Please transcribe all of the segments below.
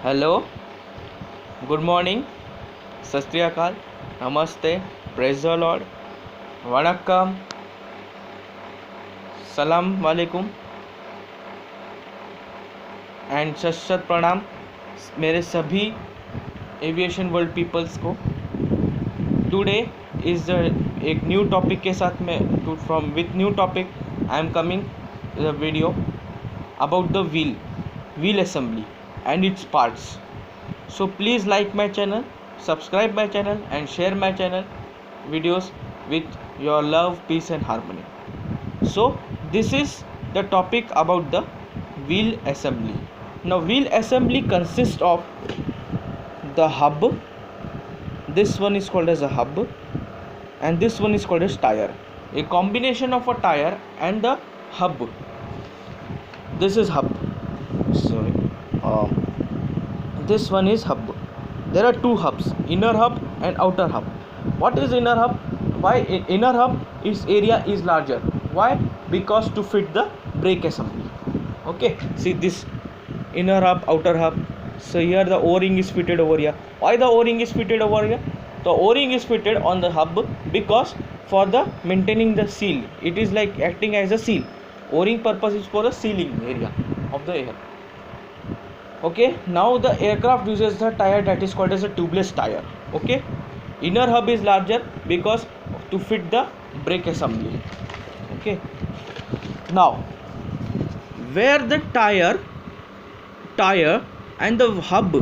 Hello, good morning, सत श्री अकाल, नमस्ते, प्रेज द लॉर्ड, वणक्कम, सलाम वालेकुम एंड शत शत प्रणाम मेरे सभी एविएशन वर्ल्ड पीपल्स को। टुडे इज़ एक न्यू टॉपिक के साथ मैं from with new topic I am coming the video about the wheel assembly and its parts. So please like my channel, subscribe my channel and share my channel videos with your love, peace and harmony. So this is the topic about the wheel assembly. Now wheel assembly consists of the hub. This one is called as a hub and this one is called as tire. A combination of a tire and the hub. This is hub. Sorry. This one is hub. There are two hubs, inner hub and outer hub. What is inner hub? Why inner hub area is larger? Why? Because to fit the brake assembly. Okay, see this inner hub, outer hub. So here the o-ring is fitted over here. Why the o-ring is fitted over here? The o-ring is fitted on the hub because for the maintaining the seal. It is like acting as a seal. O-ring purpose is for the sealing area of the air. Okay, now the aircraft uses the tire that is called as a tubeless tire. Okay, inner hub is larger because to fit the brake assembly. Okay, now where the tire and the hub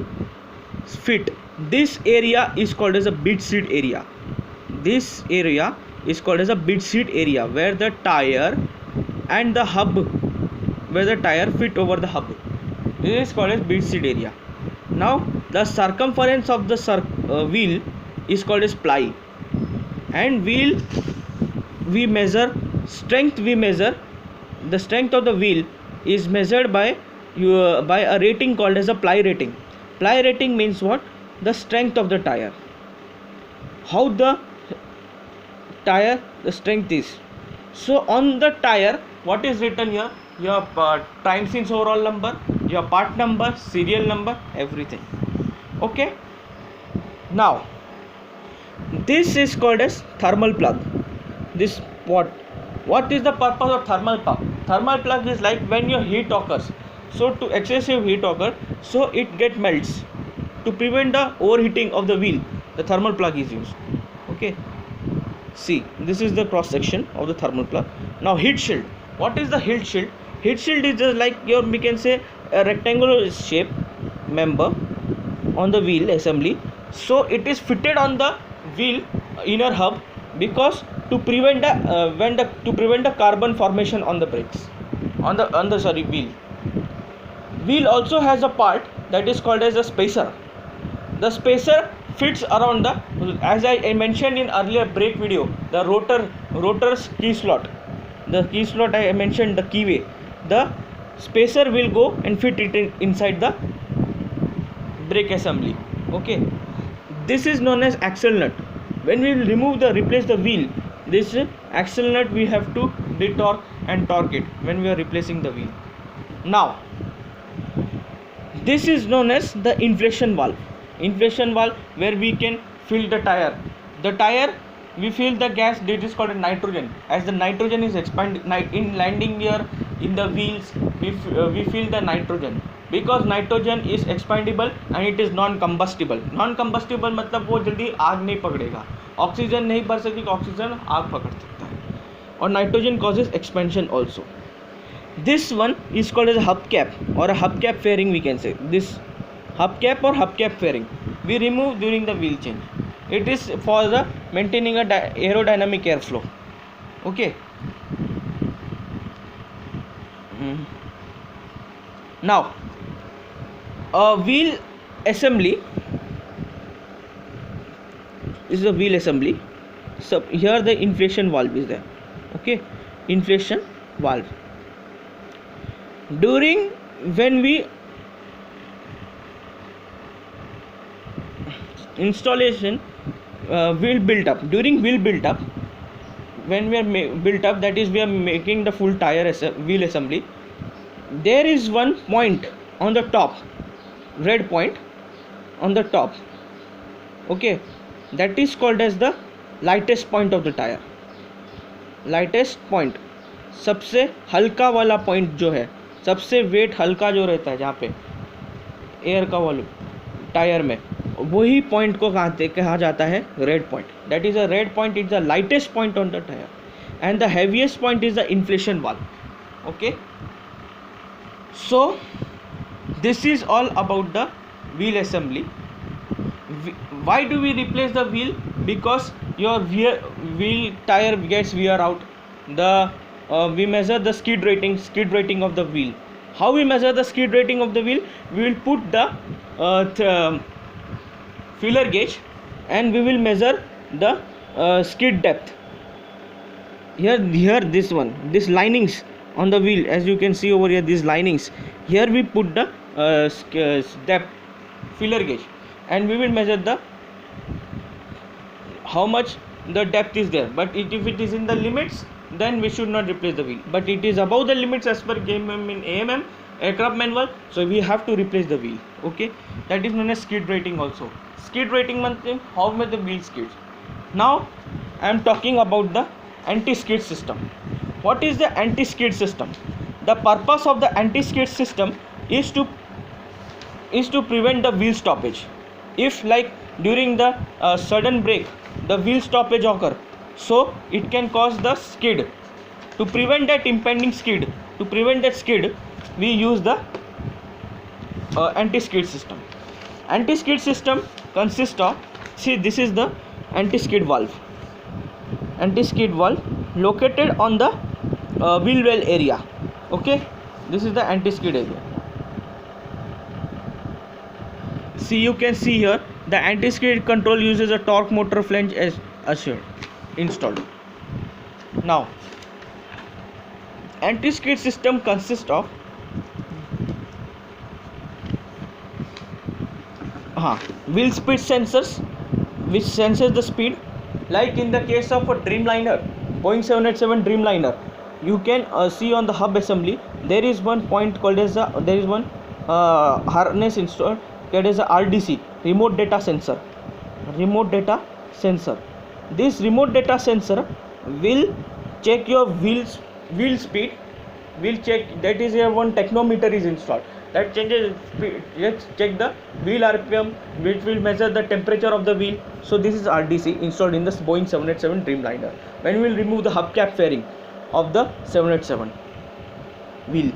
fit, this area is called as a bed seat area. This area is called as a bed seat area where the tire and the hub, where the tire fit over the hub. This is called as bed seat area. Now the circumference of the wheel is called as ply, and wheel we measure strength. We measure the strength of the wheel is measured by a rating called as a ply rating. Ply rating means what? The strength of the tire. How the tire the strength is. So on the tire, what is written here? Your time since overall number, your part number, serial number, everything. Okay, now this is called as thermal plug. This what is the purpose of thermal plug? Thermal plug is like when your heat occurs, so to excessive heat occur, so it get melts. To prevent the overheating of the wheel, the thermal plug is used. Okay, see, this is the cross section of the thermal plug. Now heat shield. What is the heat shield? Heat shield is just like your, we can say, a rectangular shape member on the wheel assembly. So it is fitted on the wheel inner hub because to prevent the carbon formation on the brakes on the wheel. Wheel also has a part that is called as a spacer. The spacer fits around the, as I mentioned in earlier brake video, the rotor's key slot. The key slot I mentioned, the keyway. The spacer will go and fit it inside the brake assembly. Okay, this is known as axle nut. When we replace the wheel, this axle nut we have to detorque and torque it when we are replacing the wheel. Now this is known as the inflation valve. Inflation valve where we can fill the tire. The tire we fill the gas that is called a nitrogen. As the nitrogen is expanding in landing gear, in the wheels, we fill the nitrogen because nitrogen is expandable and it is non-combustible. Non-combustible मतलब वो जल्दी आग नहीं पकड़ेगा. Oxygen नहीं भर सकती, oxygen आग पकड़ सकता है. और nitrogen causes expansion also. This one is called as a hubcap or a hubcap fairing, we can say. This hubcap or hubcap fairing we remove during the wheel change. It is for the maintaining a aerodynamic airflow. Okay. Now a wheel assembly is a wheel assembly. So here the inflation valve is there. Okay, inflation valve. During when we installation wheel built up, during wheel built up, when we are built up, that is we are making the full tire wheel assembly, there is one point on the top red point on the top. Okay, that is called as the lightest point of the tire. Lightest point, सबसे हल्का वाला point जो है, सबसे wait हल्का जो रहता है जहाँ पे एयर का वॉल्यूम टायर में, वही पॉइंट को कहा जाता है red point. That is a red point, is the lightest point on the tyre, and the heaviest point is the inflation valve. Okay, so this is all about the wheel assembly. Why do we replace the wheel? Because your wheel tire gets wear out. We measure the skid rating of the wheel. How we measure the skid rating of the wheel? We will put the feeler gauge and we will measure the skid depth. Here this linings on the wheel, as you can see over here, these linings, here we put the depth feeler gauge, and we will measure the how much the depth is there. But if it is in the limits, then we should not replace the wheel. But it is above the limits as per KMM in AMM aircraft manual, so we have to replace the wheel. Okay, that is known as skid rating also. Skid rating means how much the wheel skids. Now I am talking about the anti-skid system. What is the anti-skid system? The purpose of the anti-skid system is to prevent the wheel stoppage. If like during the sudden brake the wheel stoppage occur, so it can cause the skid. To prevent that impending skid, to prevent that skid, we use the anti-skid system. Anti-skid system consists of, see, this is the anti-skid valve. Anti-skid valve located on the wheel well area. Okay, this is the anti-skid area. See, you can see here the anti-skid control uses a torque motor flange as assured installed. Now anti-skid system consists of wheel speed sensors, which senses the speed. Like in the case of a Dreamliner, Boeing 787 Dreamliner, you can see on the hub assembly there is one point called as there is one harness installed, that is a RDC, remote data sensor. This remote data sensor will check your wheel speed, will check, that is here one technometer is installed that changes speed. Let's check the wheel RPM, which will measure the temperature of the wheel. So this is RDC installed in the Boeing 787 Dreamliner. When we will remove the hubcap fairing of the 787 wheel.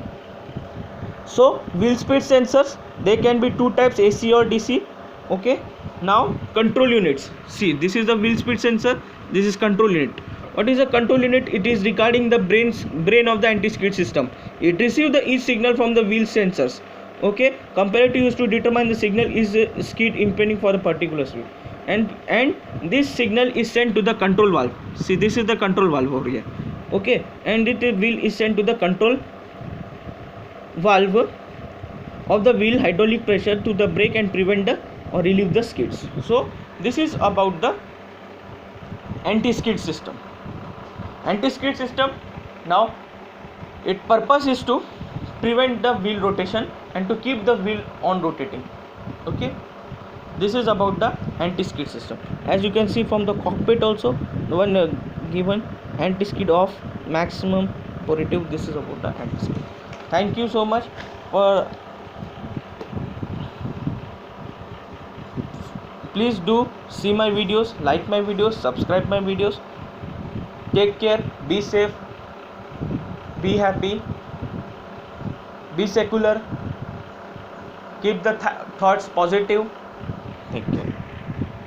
So wheel speed sensors, they can be two types, AC or DC. Okay, now control units. See, this is the wheel speed sensor, this is control unit. What is a control unit? It is regarding the brain of the anti-skid system. It receives the each signal from the wheel sensors. Okay, comparative used to determine the signal is skid impending for a particular speed, and this signal is sent to the control valve. See, this is the control valve over here. Okay, and it wheel is sent to the control valve of the wheel hydraulic pressure to the brake and prevent the or relieve the skids. So this is about the anti-skid system. Anti-skid system, now its purpose is to prevent the wheel rotation and to keep the wheel on rotating. Okay, this is about the anti-skid system. As you can see from the cockpit also, the one given anti-skid off, maximum operative. This is about the anti-skid. Thank you so much for, please do see my videos, like my videos, subscribe my videos. Take care, be safe, be happy, be secular, keep the thoughts positive. Take care.